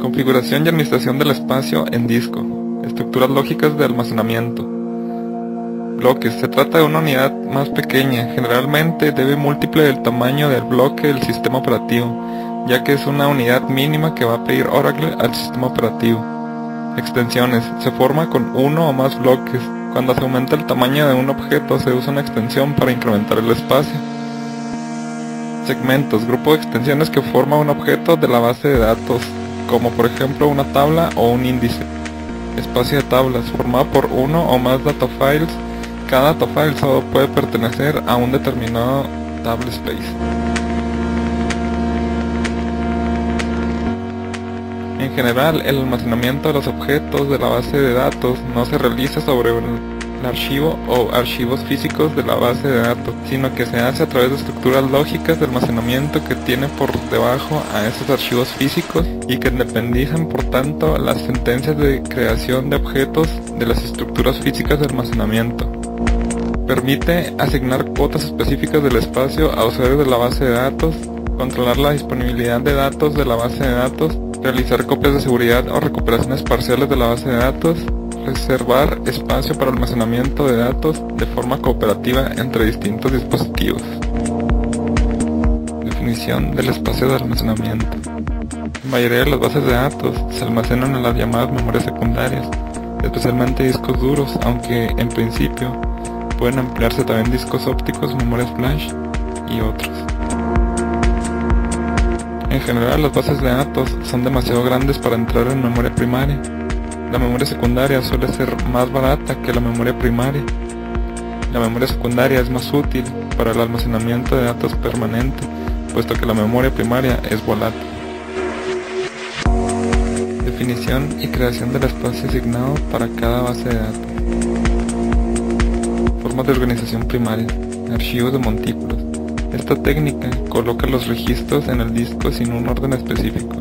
Configuración y administración del espacio en disco. Estructuras lógicas de almacenamiento. Bloques. Se trata de una unidad más pequeña, generalmente debe múltiple del tamaño del bloque del sistema operativo, ya que es una unidad mínima que va a pedir Oracle al sistema operativo. Extensiones. Se forma con uno o más bloques. Cuando se aumenta el tamaño de un objeto, se usa una extensión para incrementar el espacio. Segmentos. Grupo de extensiones que forma un objeto de la base de datos, como por ejemplo una tabla o un índice. Espacio de tablas, formado por uno o más datafiles. Cada datafile solo puede pertenecer a un determinado table space. En general, el almacenamiento de los objetos de la base de datos no se realiza sobre un archivo o archivos físicos de la base de datos, sino que se hace a través de estructuras lógicas de almacenamiento que tiene por debajo a esos archivos físicos y que independizan por tanto las sentencias de creación de objetos de las estructuras físicas de almacenamiento. Permite asignar cuotas específicas del espacio a usuarios de la base de datos, controlar la disponibilidad de datos de la base de datos, realizar copias de seguridad o recuperaciones parciales de la base de datos, reservar espacio para almacenamiento de datos de forma cooperativa entre distintos dispositivos. Definición del espacio de almacenamiento. La mayoría de las bases de datos se almacenan en las llamadas memorias secundarias, especialmente discos duros, aunque en principio pueden emplearse también discos ópticos, memorias flash y otros. En general, las bases de datos son demasiado grandes para entrar en memoria primaria. La memoria secundaria suele ser más barata que la memoria primaria. La memoria secundaria es más útil para el almacenamiento de datos permanente, puesto que la memoria primaria es volátil. Definición y creación del espacio asignado para cada base de datos. Formas de organización primaria. Archivos de montículos. Esta técnica coloca los registros en el disco sin un orden específico,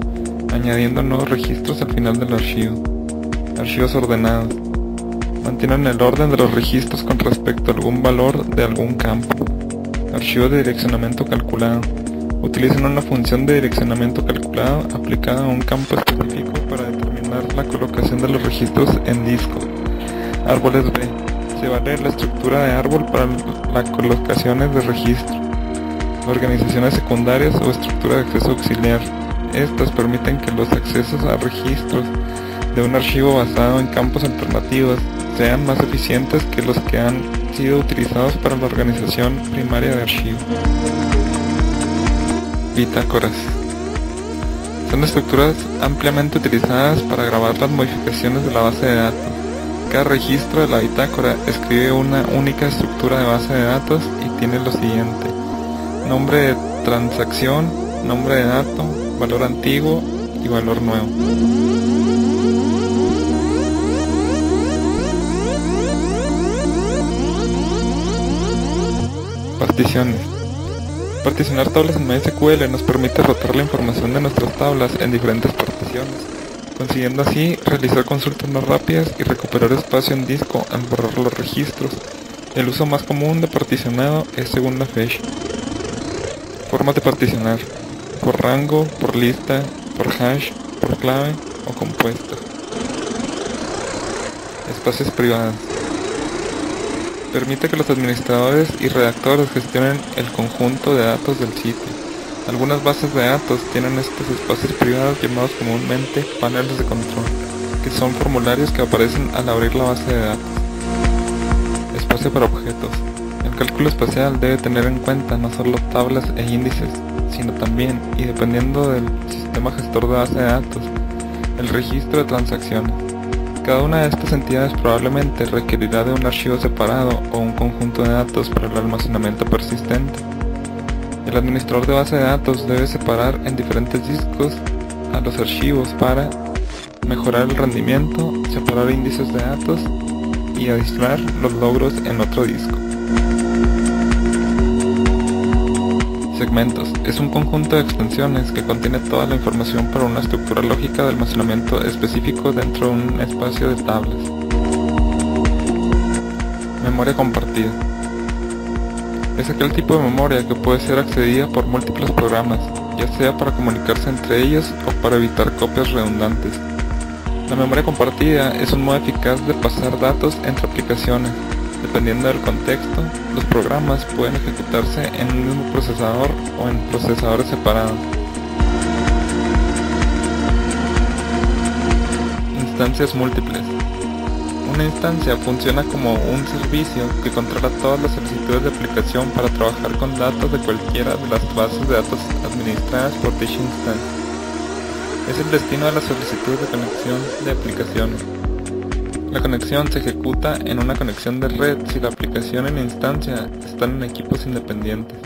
añadiendo nuevos registros al final del archivo. Archivos ordenados. Mantienen el orden de los registros con respecto a algún valor de algún campo. Archivos de direccionamiento calculado. Utilizan una función de direccionamiento calculado aplicada a un campo específico para determinar la colocación de los registros en disco. Árboles B. Se vale la estructura de árbol para las colocaciones de registro. Organizaciones secundarias o estructura de acceso auxiliar. Estas permiten que los accesos a registros de un archivo basado en campos alternativos sean más eficientes que los que han sido utilizados para la organización primaria de archivo. Bitácoras. Son estructuras ampliamente utilizadas para grabar las modificaciones de la base de datos. Cada registro de la bitácora escribe una única estructura de base de datos y tiene lo siguiente: nombre de transacción, nombre de dato, valor antiguo y valor nuevo. Particiones. Particionar tablas en MySQL nos permite rotar la información de nuestras tablas en diferentes particiones, consiguiendo así realizar consultas más rápidas y recuperar espacio en disco al borrar los registros. El uso más común de particionado es según la fecha. Formas de particionar: por rango, por lista, por hash, por clave o compuestas. Espacios privados. Permite que los administradores y redactores gestionen el conjunto de datos del sitio. Algunas bases de datos tienen estos espacios privados llamados comúnmente paneles de control, que son formularios que aparecen al abrir la base de datos. Espacio para objetos. El cálculo espacial debe tener en cuenta no solo tablas e índices, sino también, y dependiendo del sistema gestor de base de datos, el registro de transacciones. Cada una de estas entidades probablemente requerirá de un archivo separado o un conjunto de datos para el almacenamiento persistente. El administrador de base de datos debe separar en diferentes discos a los archivos para mejorar el rendimiento, separar índices de datos y aislar los logros en otro disco. Segmentos. Es un conjunto de extensiones que contiene toda la información para una estructura lógica de almacenamiento específico dentro de un espacio de tablas. Memoria compartida. Es aquel tipo de memoria que puede ser accedida por múltiples programas, ya sea para comunicarse entre ellos o para evitar copias redundantes. La memoria compartida es un modo eficaz de pasar datos entre aplicaciones. Dependiendo del contexto, los programas pueden ejecutarse en un mismo procesador o en procesadores separados. Instancias múltiples. Una instancia funciona como un servicio que controla todas las solicitudes de aplicación para trabajar con datos de cualquiera de las bases de datos administradas por dicha instancia. Es el destino de la solicitud de conexión de aplicaciones. La conexión se ejecuta en una conexión de red si la aplicación y la instancia están en equipos independientes.